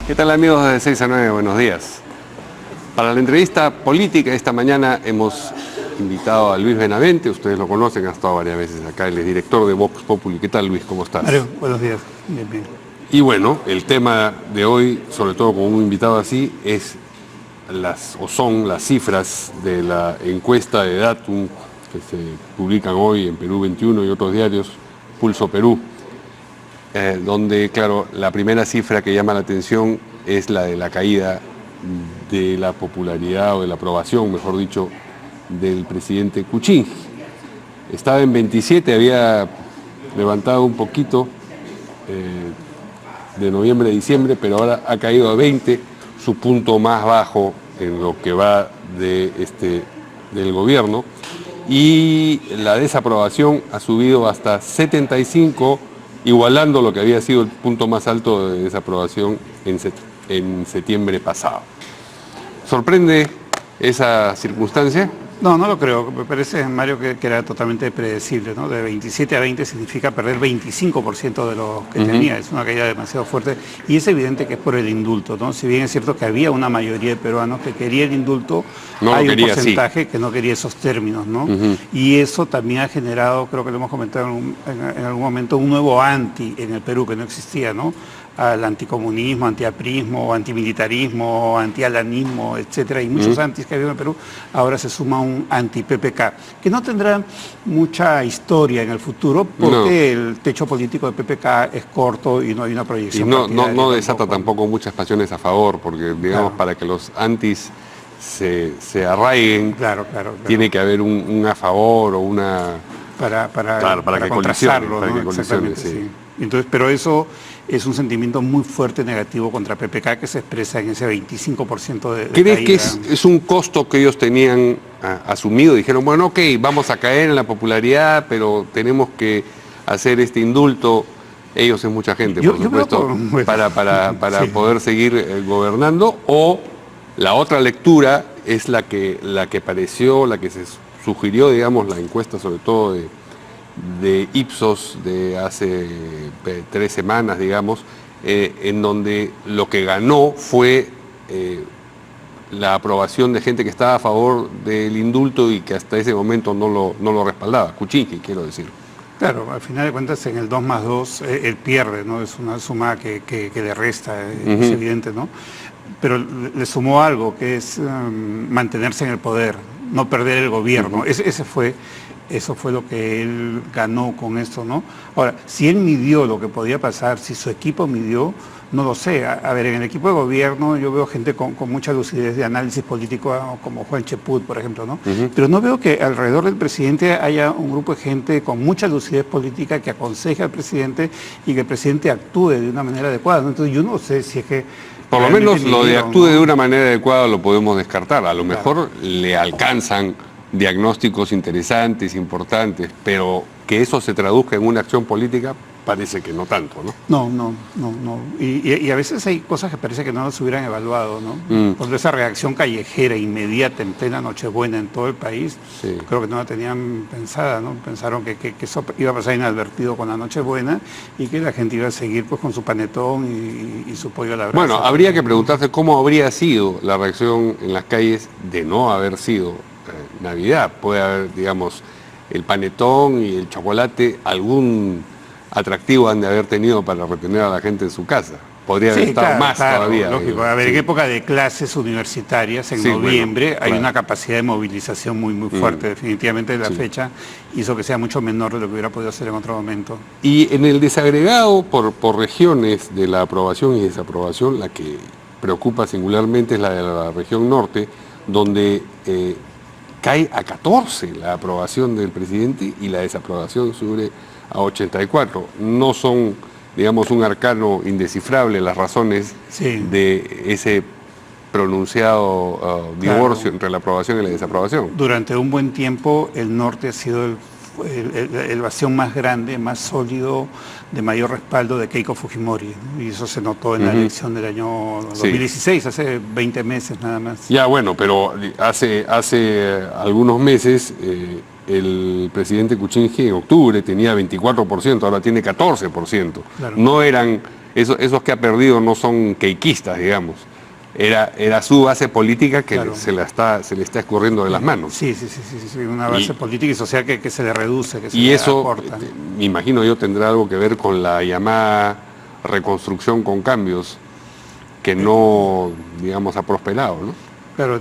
¿Qué tal, amigos de 6 a 9? Buenos días. Para la entrevista política esta mañana hemos invitado a Luis Benavente. Ustedes lo conocen, ha estado varias veces acá. Él es director de Vox Populi. ¿Qué tal, Luis? ¿Cómo estás? Mario, buenos días. Bien, bien. Y bueno, el tema de hoy, sobre todo con un invitado así, son las cifras de la encuesta de Datum que se publican hoy en Perú 21 y otros diarios, Pulso Perú, donde, claro, la primera cifra que llama la atención es la de la caída de la popularidad o de la aprobación, mejor dicho, del presidente Kuczynski. Estaba en 27, había levantado un poquito de noviembre a diciembre, pero ahora ha caído a 20, su punto más bajo en lo que va del gobierno, y la desaprobación ha subido hasta 75, igualando lo que había sido el punto más alto de desaprobación en septiembre pasado. ¿Sorprende esa circunstancia? No, no lo creo. Me parece, Mario, que era totalmente predecible, ¿no? De 27 a 20 significa perder 25% de lo que tenía. Es una caída demasiado fuerte y es evidente que es por el indulto, ¿no? Si bien es cierto que había una mayoría de peruanos que quería el indulto, hay un porcentaje que no quería esos términos, ¿no? Y eso también ha generado, creo que lo hemos comentado en algún momento, un nuevo anti en el Perú que no existía, ¿no? Al anticomunismo, antiaprismo, antimilitarismo, antialanismo, etcétera, y muchos antis que había en el Perú. Ahora se suma un anti-PPK, que no tendrá mucha historia en el futuro porque el techo político de PPK es corto y no hay una proyección. Y no desata tampoco muchas pasiones a favor, porque digamos, para que los antis se arraiguen, tiene que haber un a favor o una... Para que contrastarlo, ¿no? Exactamente, sí. Entonces, pero eso es un sentimiento muy fuerte negativo contra PPK que se expresa en ese 25% de ¿Crees que es un costo que ellos tenían asumido? Dijeron, bueno, ok, vamos a caer en la popularidad, pero tenemos que hacer este indulto. Ellos es mucha gente, por supuesto, para poder seguir gobernando. O la otra lectura es la que pareció, la que se sugirió, digamos, la encuesta sobre todo de Ipsos de hace 3 semanas, digamos, en donde lo que ganó fue la aprobación de gente que estaba a favor del indulto y que hasta ese momento no lo respaldaba. Kuczynski, quiero decir. Claro, al final de cuentas en el 2 más 2 él pierde, ¿no? Es una suma que le resta, es evidente, ¿no? Pero le sumó algo, que es mantenerse en el poder, no perder el gobierno. Eso fue lo que él ganó con esto, ¿no? Ahora, si él midió lo que podía pasar, si su equipo midió, no lo sé. A ver, en el equipo de gobierno yo veo gente con mucha lucidez de análisis político, como Juan Cheput, por ejemplo, ¿no? Pero no veo que alrededor del presidente haya un grupo de gente con mucha lucidez política que aconseje al presidente y que el presidente actúe de una manera adecuada, ¿no? Entonces yo no sé si es que... Por lo menos lo de actúe de una manera adecuada lo podemos descartar. A lo mejor le alcanzan diagnósticos interesantes, importantes, pero que eso se traduzca en una acción política parece que no tanto, ¿no? No. Y a veces hay cosas que parece que no las hubieran evaluado, ¿no? Por esa reacción callejera, inmediata, en plena Nochebuena en todo el país, creo que no la tenían pensada, ¿no? Pensaron que eso iba a pasar inadvertido con la Nochebuena y que la gente iba a seguir pues con su panetón y su pollo a la brasa. Bueno, habría que preguntarse cómo habría sido la reacción en las calles de no haber sido Navidad. Puede haber, digamos, el panetón y el chocolate, algún atractivo han de haber tenido para retener a la gente en su casa. Podría haber estado más todavía. Lógico. A ver, en época de clases universitarias, en noviembre, hay una capacidad de movilización muy fuerte. Definitivamente la fecha hizo que sea mucho menor de lo que hubiera podido ser en otro momento. Y en el desagregado por regiones de la aprobación y desaprobación, la que preocupa singularmente es la de la región norte, donde cae a 14 la aprobación del presidente y la desaprobación sube a 84. No son, digamos, un arcano indescifrable las razones de ese pronunciado divorcio entre la aprobación y la desaprobación. Durante un buen tiempo el norte ha sido el bastión más grande, más sólido, de mayor respaldo de Keiko Fujimori, ¿no? Y eso se notó en la elección del año 2016, hace 20 meses nada más. Ya, bueno, pero hace algunos meses el presidente Kuczynski en octubre tenía 24%, ahora tiene 14%. Claro. No eran Esos que ha perdido no son queiquistas, digamos. Era su base política que claro, se le está escurriendo de las manos. Sí, una base política y social que se le reduce, que se y le eso, acorta. Me imagino yo, tendrá algo que ver con la llamada reconstrucción con cambios, que no, digamos, ha prosperado, ¿no? Claro.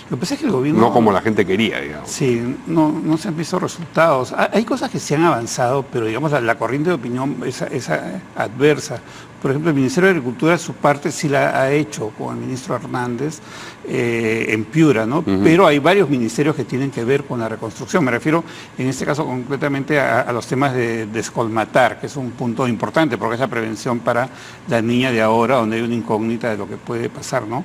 Lo que pasa es que el gobierno... No como la gente quería, digamos. Sí, no se han visto resultados. Hay cosas que se han avanzado, pero digamos la corriente de opinión es adversa. Por ejemplo, el Ministerio de Agricultura su parte sí la ha hecho con el ministro Hernández en Piura, ¿no? Pero hay varios ministerios que tienen que ver con la reconstrucción. Me refiero en este caso concretamente a los temas de descolmatar, que es un punto importante porque es la prevención para la niña de ahora, donde hay una incógnita de lo que puede pasar, ¿no?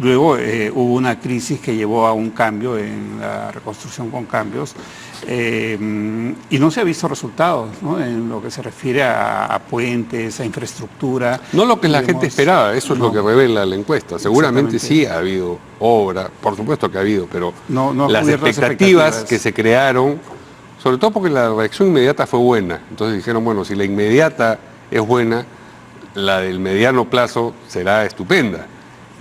Luego hubo una crisis que llevó a un cambio en la reconstrucción con cambios y no se ha visto resultados, ¿no? En lo que se refiere a puentes, a infraestructura. No lo que la gente esperaba, eso es lo que revela la encuesta. Seguramente sí ha habido obra, por supuesto que ha habido, pero las expectativas que se crearon, sobre todo porque la reacción inmediata fue buena. Entonces dijeron, bueno, si la inmediata es buena, la del mediano plazo será estupenda.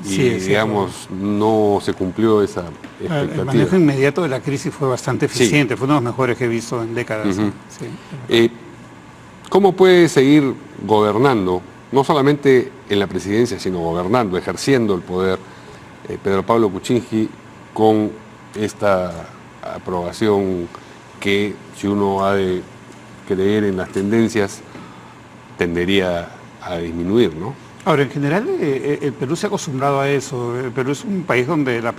Y digamos, no se cumplió esa expectativa. El manejo inmediato de la crisis fue bastante eficiente, fue uno de los mejores que he visto en décadas. ¿Cómo puede seguir gobernando, no solamente en la presidencia, sino gobernando, ejerciendo el poder, Pedro Pablo Kuczynski, con esta aprobación que, si uno ha de creer en las tendencias, tendería a disminuir, ¿no? Ahora, en general, el Perú se ha acostumbrado a eso. El Perú es un país donde la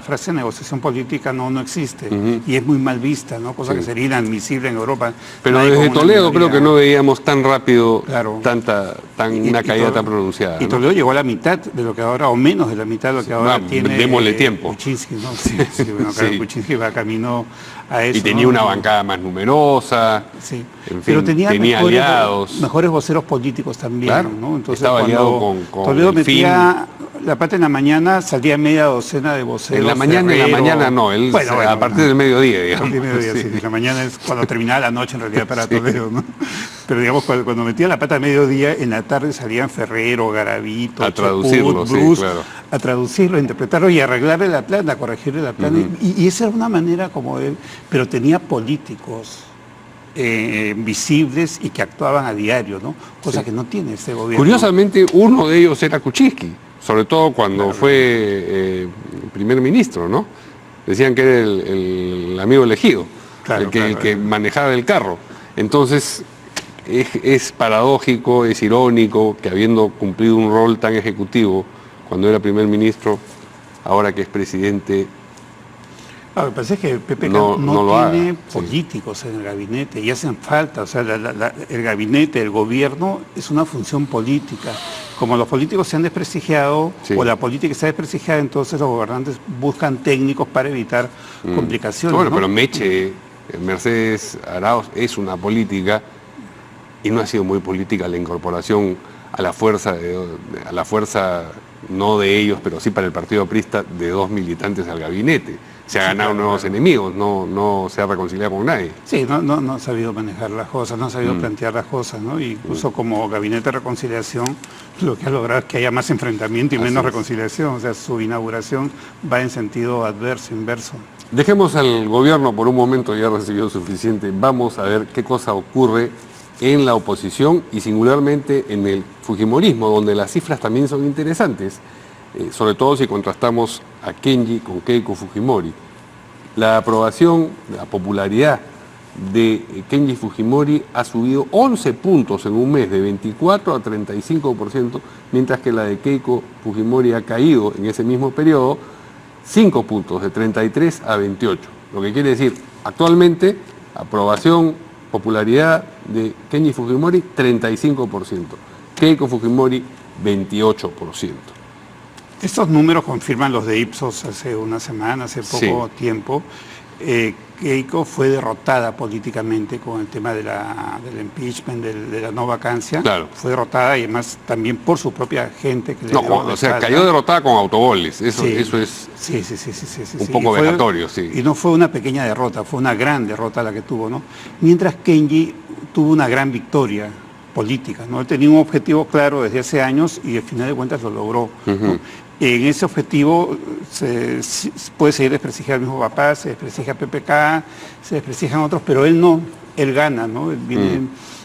frase negociación política no existe y es muy mal vista, ¿no? Cosa que sería inadmisible en Europa. Pero desde Toledo creo que no veíamos tan rápido una caída tan pronunciada. Y Toledo llegó a la mitad de lo que ahora, o menos de la mitad de lo que ahora tiene. Démosle tiempo. Kuczynski, ¿no? Claro, Kuczynski va camino a eso. Y tenía una bancada más numerosa. Sí. En fin, pero tenía aliados. Mejores voceros políticos también, claro, ¿no? Entonces, estaba aliado con Toledo metía la pata en la mañana, salía media docena de voceros. En la mañana no, él a partir del mediodía, digamos. A partir del mediodía, sí. La mañana es cuando terminaba la noche en realidad para Toledo, ¿no? Pero digamos, cuando metía la pata a mediodía, en la tarde salían Ferrero, Garavito, a traducirlo, Bruce, a traducirlo, a interpretarlo y a arreglarle la plana, a corregirle la plana. Y esa era una manera como él, pero tenía políticos visibles y que actuaban a diario, ¿no? Cosa que no tiene este gobierno. Curiosamente, uno de ellos era Kuczynski, sobre todo cuando fue primer ministro, ¿no? Decían que era el amigo elegido, el que manejaba el carro. Entonces, es paradójico, es irónico que habiendo cumplido un rol tan ejecutivo cuando era primer ministro, ahora que es presidente... Lo que pasa es que el PPK no tiene políticos en el gabinete y hacen falta. O sea, el gabinete, el gobierno es una función política. Como los políticos se han desprestigiado o la política está desprestigiada, entonces los gobernantes buscan técnicos para evitar complicaciones. Bueno, ¿no? pero Mercedes Arauz es una política y no ha sido muy política la incorporación a la fuerza, no de ellos, pero sí para el partido aprista, de 2 militantes al gabinete. Se ha ganado nuevos enemigos, no se ha reconciliado con nadie. Sí, no ha sabido manejar las cosas, no ha sabido plantear las cosas, ¿no? Y incluso como gabinete de reconciliación, lo que ha logrado es que haya más enfrentamiento y menos reconciliación. O sea, su inauguración va en sentido adverso, inverso. Dejemos al gobierno por un momento, ya recibió suficiente. Vamos a ver qué cosa ocurre en la oposición y singularmente en el fujimorismo, donde las cifras también son interesantes. Sobre todo si contrastamos a Kenji con Keiko Fujimori. La aprobación, la popularidad de Kenji Fujimori ha subido 11 puntos en un mes, de 24 a 35%, mientras que la de Keiko Fujimori ha caído en ese mismo periodo 5 puntos, de 33 a 28. Lo que quiere decir, actualmente, aprobación, popularidad de Kenji Fujimori, 35%. Keiko Fujimori, 28%. Estos números confirman los de Ipsos hace una semana, hace poco tiempo. Keiko fue derrotada políticamente con el tema del impeachment, de la no vacancia. Claro. Fue derrotada y además también por su propia gente. Que cayó derrotada con autogoles. Eso es un poco vejatorio. Y no fue una pequeña derrota, fue una gran derrota la que tuvo, ¿no? Mientras Kenji tuvo una gran victoria políticas, ¿no? Él tenía un objetivo claro desde hace años y al final de cuentas lo logró, ¿no? En ese objetivo puede seguir desprestigiando al mismo papá, se desprestigia a PPK, se desprestigian otros, pero él no, él gana, ¿no? Él viene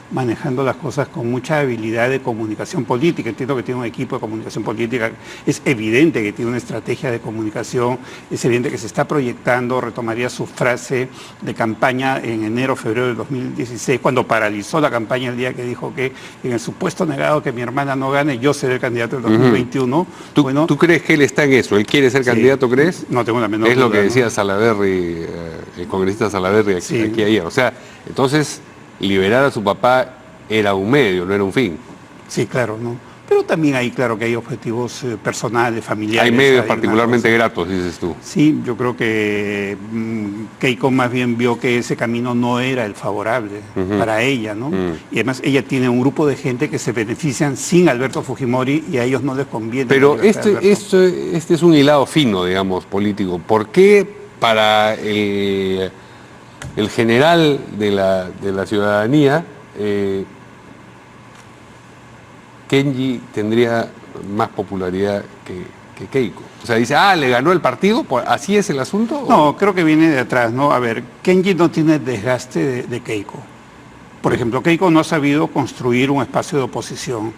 manejando las cosas con mucha habilidad de comunicación política. Entiendo que tiene un equipo de comunicación política, es evidente que tiene una estrategia de comunicación, es evidente que se está proyectando, retomaría su frase de campaña en enero, febrero del 2016, cuando paralizó la campaña el día que dijo que en el supuesto negado que mi hermana no gane, yo seré el candidato del 2021. ¿Tú crees que él está en eso? ¿Él quiere ser candidato, crees? No tengo la menor duda. Es lo que decía, ¿no? Salaverry, el congresista Salaverry aquí ayer. O sea, entonces liberar a su papá era un medio, no era un fin. Sí, claro, ¿no? Pero también hay, claro, que hay objetivos personales, familiares. Hay medios particularmente gratos, dices tú. Sí, yo creo que Keiko más bien vio que ese camino no era el favorable para ella, ¿no? Y además ella tiene un grupo de gente que se benefician sin Alberto Fujimori y a ellos no les conviene. Pero este es un hilado fino, digamos, político. ¿Por qué para el general de la ciudadanía, Kenji tendría más popularidad que Keiko? O sea, dice, le ganó el partido, ¿así es el asunto? No, creo que viene de atrás, ¿no? A ver, Kenji no tiene desgaste de Keiko. Por ejemplo, Keiko no ha sabido construir un espacio de oposición.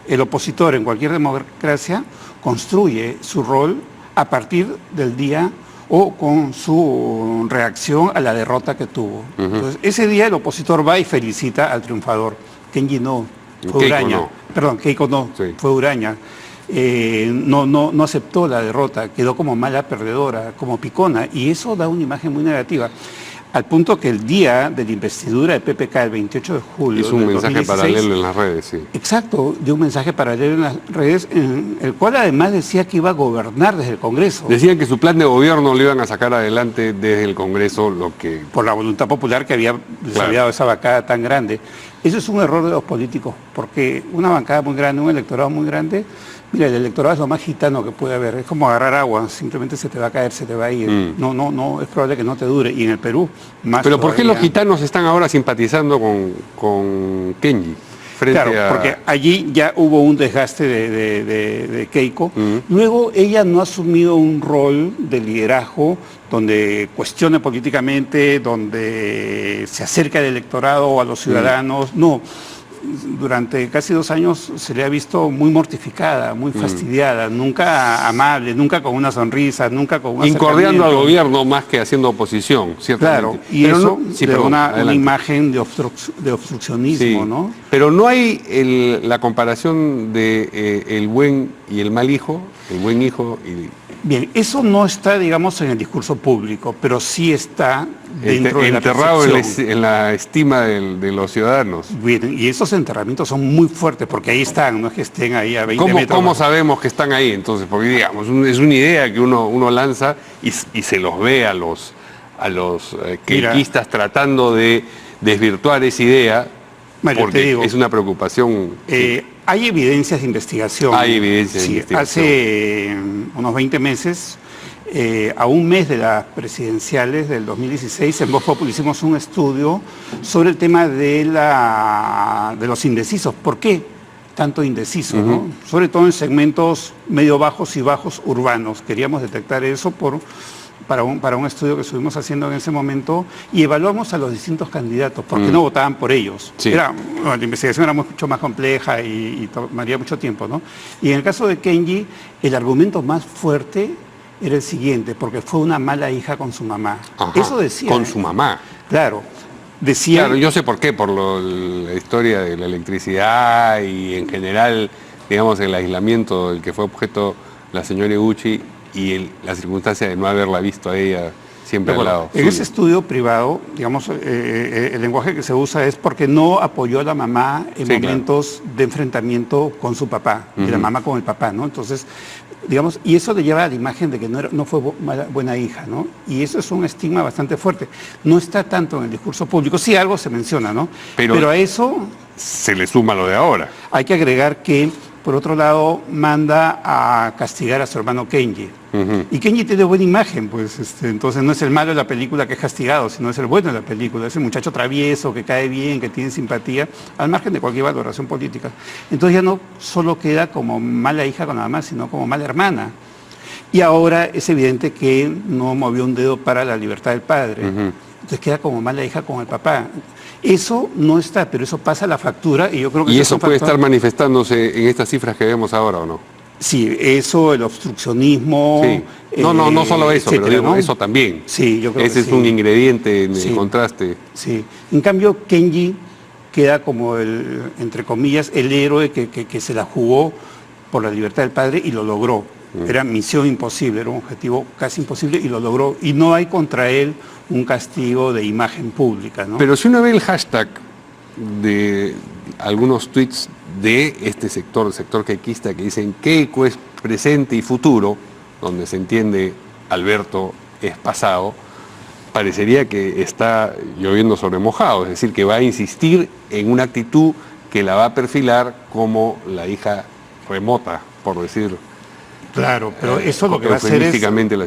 El opositor en cualquier democracia construye su rol a partir del día o con su reacción a la derrota que tuvo. Entonces, ese día el opositor va y felicita al triunfador. Kenji no, fue Uraña. No. Perdón, Keiko no, fue Uraña. No aceptó la derrota, quedó como mala perdedora, como picona, y eso da una imagen muy negativa. Al punto que el día de la investidura de PPK, el 28 de julio. Hizo un mensaje 2016, paralelo en las redes, sí. Exacto, dio un mensaje paralelo en las redes, en el cual además decía que iba a gobernar desde el Congreso. Decían que su plan de gobierno lo iban a sacar adelante desde el Congreso, lo que. Por la voluntad popular que había dado esa bancada tan grande. Eso es un error de los políticos, porque una bancada muy grande, un electorado muy grande. Mira, el electorado es lo más gitano que puede haber, es como agarrar agua, simplemente se te va a caer, se te va a ir. No, es probable que no te dure. Y en el Perú, más. Pero todavía. ¿por qué los gitanos están ahora simpatizando con Kenji? Claro, porque allí ya hubo un desgaste de Keiko. Luego ella no ha asumido un rol de liderazgo donde cuestione políticamente, donde se acerca al electorado o a los ciudadanos. No. Durante casi 2 años se le ha visto muy mortificada, muy fastidiada, nunca amable, nunca con una sonrisa, nunca con un incordiando al gobierno más que haciendo oposición, ciertamente. Claro, y pero eso le da una imagen de obstruccionismo, sí. ¿No? Pero no hay la comparación de el buen y el mal hijo, el buen hijo y... Bien, eso no está, digamos, en el discurso público, pero sí está dentro de la enterrado en la estima de los ciudadanos. Bien, y esos enterramientos son muy fuertes, porque ahí están, no es que estén ahí a 20 metros. ¿Cómo sabemos que están ahí entonces? Porque digamos, es una idea que uno lanza y se los ve a los keikistas tratando de desvirtuar esa idea, Mario, porque te digo, es una preocupación. Hay evidencias de investigación. Hay evidencias de investigación. Hace unos 20 meses, a un mes de las presidenciales del 2016, en Voz Populi hicimos un estudio sobre el tema de los indecisos. ¿Por qué tanto indeciso? ¿No? Sobre todo en segmentos medio bajos y bajos urbanos. Queríamos detectar eso para un estudio que estuvimos haciendo en ese momento y evaluamos a los distintos candidatos, porque no votaban por ellos. Sí. La investigación era mucho más compleja y tomaría mucho tiempo, ¿no? Y en el caso de Kenji, el argumento más fuerte era el siguiente, porque fue una mala hija con su mamá. Ajá, eso decía. Con su mamá. Claro. Decía. Claro, yo sé por qué, por la historia de la electricidad y en general, digamos, el aislamiento del que fue objeto la señora Iguchi y la circunstancia de no haberla visto a ella siempre al lado. En ese estudio privado, digamos, el lenguaje que se usa es porque no apoyó a la mamá en momentos de enfrentamiento con su papá, y la mamá con el papá, ¿no? Entonces, digamos, y eso le lleva a la imagen de que no fue buena hija, ¿no? Y eso es un estigma bastante fuerte. No está tanto en el discurso público, sí algo se menciona, ¿no? Pero a eso... Se le suma lo de ahora. Hay que agregar que por otro lado manda a castigar a su hermano Kenji. Y Kenji tiene buena imagen, pues entonces no es el malo de la película que es castigado, sino es el bueno de la película, es el muchacho travieso, que cae bien, que tiene simpatía, al margen de cualquier valoración política. Entonces ya no solo queda como mala hija con la mamá, sino como mala hermana. Y ahora es evidente que no movió un dedo para la libertad del padre. Entonces queda como mala hija con el papá. Eso no está, pero eso pasa a la factura y yo creo que... ¿Y eso puede estar manifestándose en estas cifras que vemos ahora o no? Sí, eso, el obstruccionismo... Sí. No solo eso, etcétera, pero digo, ¿no? Eso también. Sí, yo creo Ese es un ingrediente en el contraste. Sí. En cambio, Kenji queda como entre comillas, el héroe que se la jugó por la libertad del padre y lo logró. Era misión imposible, era un objetivo casi imposible y lo logró. Y no hay contra él un castigo de imagen pública, ¿no? Pero si uno ve el hashtag de algunos tweets de este sector, el sector keikista, que dicen Keiko es presente y futuro, donde se entiende Alberto es pasado, parecería que está lloviendo sobre mojado, es decir, que va a insistir en una actitud que la va a perfilar como la hija remota, por decir. Claro, pero eso lo que va a hacer es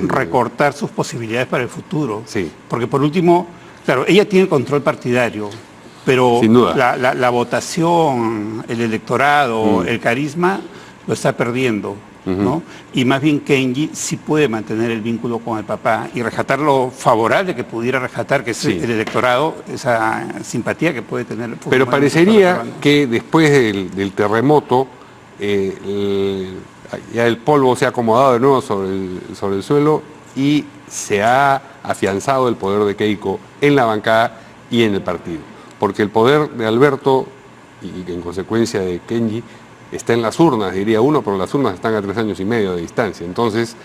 recortar sus posibilidades para el futuro. Sí. Porque por último, claro, ella tiene control partidario, pero sin duda. La votación, el electorado, el carisma lo está perdiendo, ¿no? Y más bien Kenji sí puede mantener el vínculo con el papá y rescatar lo favorable que pudiera rescatar, que es el electorado, esa simpatía que puede tener. Pero parecería que después del terremoto, ya el polvo se ha acomodado de nuevo sobre el suelo y se ha afianzado el poder de Keiko en la bancada y en el partido. Porque el poder de Alberto, y en consecuencia de Kenji, está en las urnas, diría uno, pero las urnas están a 3 años y medio de distancia. Entonces,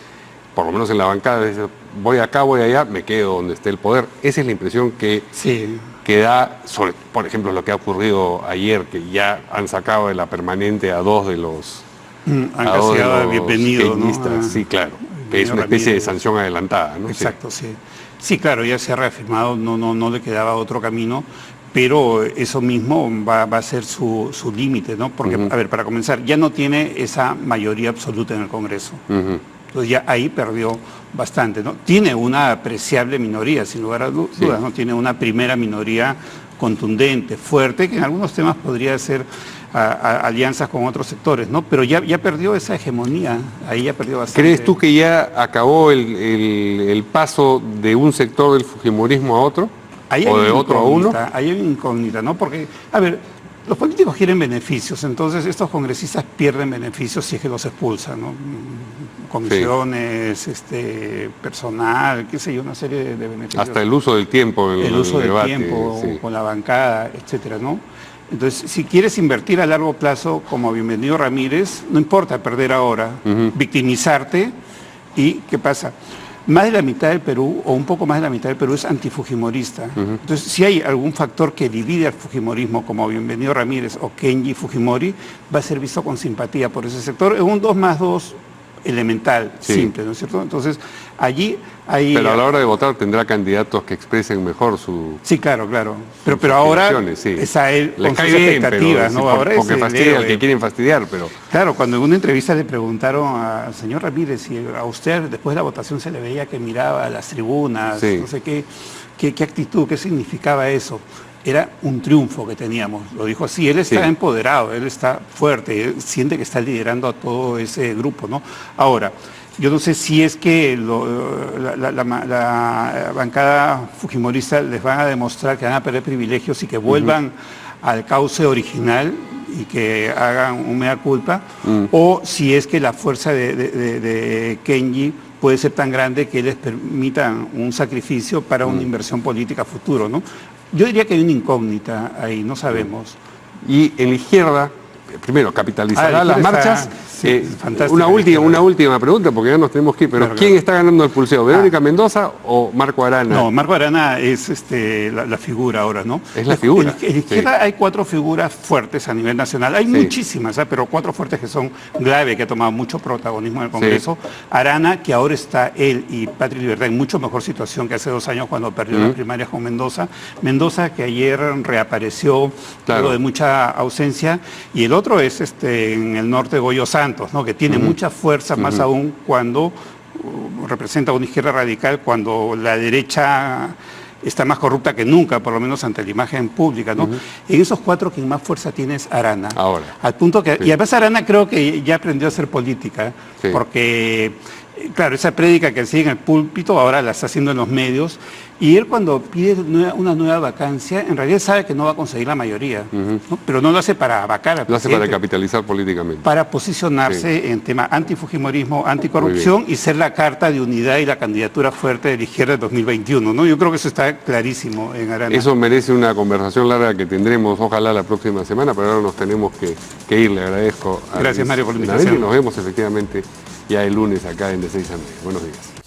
por lo menos en la bancada, voy acá, voy allá, me quedo donde esté el poder. Esa es la impresión que da, sobre, por ejemplo, lo que ha ocurrido ayer, que ya han sacado de la permanente a 2 de los... bienvenido, ¿no? Sí, claro, que es una especie de sanción adelantada, ¿no? Exacto, sí. Sí, claro, ya se ha reafirmado, no le quedaba otro camino, pero eso mismo va a ser su límite, ¿no? Porque, a ver, para comenzar, ya no tiene esa mayoría absoluta en el Congreso. Entonces ya ahí perdió bastante, ¿no? Tiene una apreciable minoría, sin lugar a dudas, ¿no? Tiene una primera minoría contundente, fuerte, que en algunos temas podría ser alianzas con otros sectores, ¿no? Pero ya perdió esa hegemonía, ahí ya perdió bastante. ¿Crees tú que ya acabó el paso de un sector del fujimorismo a otro? ¿O de otro a uno? Ahí hay una incógnita, ¿no? Porque, a ver, los políticos quieren beneficios, entonces estos congresistas pierden beneficios si es que los expulsan, ¿no? Comisiones, personal, qué sé yo, una serie de beneficios. Hasta el uso del tiempo en el uso debate, del tiempo, con la bancada, etcétera, ¿no? Entonces, si quieres invertir a largo plazo, como Bienvenido Ramírez, no importa perder ahora, victimizarte, y ¿qué pasa? Más de la mitad del Perú, o un poco más de la mitad del Perú, es antifujimorista. Entonces, si hay algún factor que divide al fujimorismo, como Bienvenido Ramírez o Kenji Fujimori, va a ser visto con simpatía por ese sector. Es un 2+2 elemental, simple, ¿no es cierto? Entonces, allí hay... Pero a la hora de votar tendrá candidatos que expresen mejor su... Sí, claro. Pero ahora es a él con sus expectativas, ¿no? Ahora porque fastidia al que quieren fastidiar, pero... Claro, cuando en una entrevista le preguntaron al señor Ramírez si a usted después de la votación se le veía que miraba a las tribunas, no sé qué actitud, qué significaba eso. Era un triunfo que teníamos, lo dijo así, él está empoderado, él está fuerte, él siente que está liderando a todo ese grupo, ¿no? Ahora, yo no sé si es que la bancada fujimorista les van a demostrar que van a perder privilegios y que vuelvan al cauce original y que hagan un mea culpa, o si es que la fuerza de Kenji puede ser tan grande que les permitan un sacrificio para una inversión política futuro, ¿no? Yo diría que hay una incógnita ahí, no sabemos. Y en la izquierda, primero, capitalizará las marchas. Una última pregunta, porque ya nos tenemos que ir, pero ¿quién está ganando el pulseo? ¿Verónica Mendoza o Marco Arana? No, Marco Arana es la figura ahora, ¿no? Es la figura. En la izquierda hay 4 figuras fuertes a nivel nacional. Hay muchísimas, pero 4 fuertes que son Glave, que ha tomado mucho protagonismo en el Congreso. Arana, que ahora está él y Patria y Libertad en mucho mejor situación que hace 2 años cuando perdió las primarias con Mendoza. Mendoza, que ayer reapareció luego de mucha ausencia. Y el otro es en el norte Goyo Santos, ¿no? Que tiene mucha fuerza, más aún cuando representa una izquierda radical, cuando la derecha está más corrupta que nunca, por lo menos ante la imagen pública, ¿no? En esos 4 quien más fuerza tiene es Arana. Ahora. Al punto que, y además Arana creo que ya aprendió a hacer política, porque, claro, esa prédica que hacía en el púlpito ahora la está haciendo en los medios, y él cuando pide una nueva vacancia, en realidad sabe que no va a conseguir la mayoría, ¿no? Pero no lo hace para vacar al presidente. Lo hace para capitalizar políticamente. Para posicionarse en tema antifujimorismo, anticorrupción y ser la carta de unidad y la candidatura fuerte de la izquierda del 2021, ¿no? Yo creo que eso está clarísimo en Arana. Eso merece una conversación larga que tendremos, ojalá, la próxima semana, pero ahora nos tenemos que ir. Le agradezco a Gracias, Mario, por la invitación. Nos vemos efectivamente ya el lunes acá en De 6 a 9. Buenos días.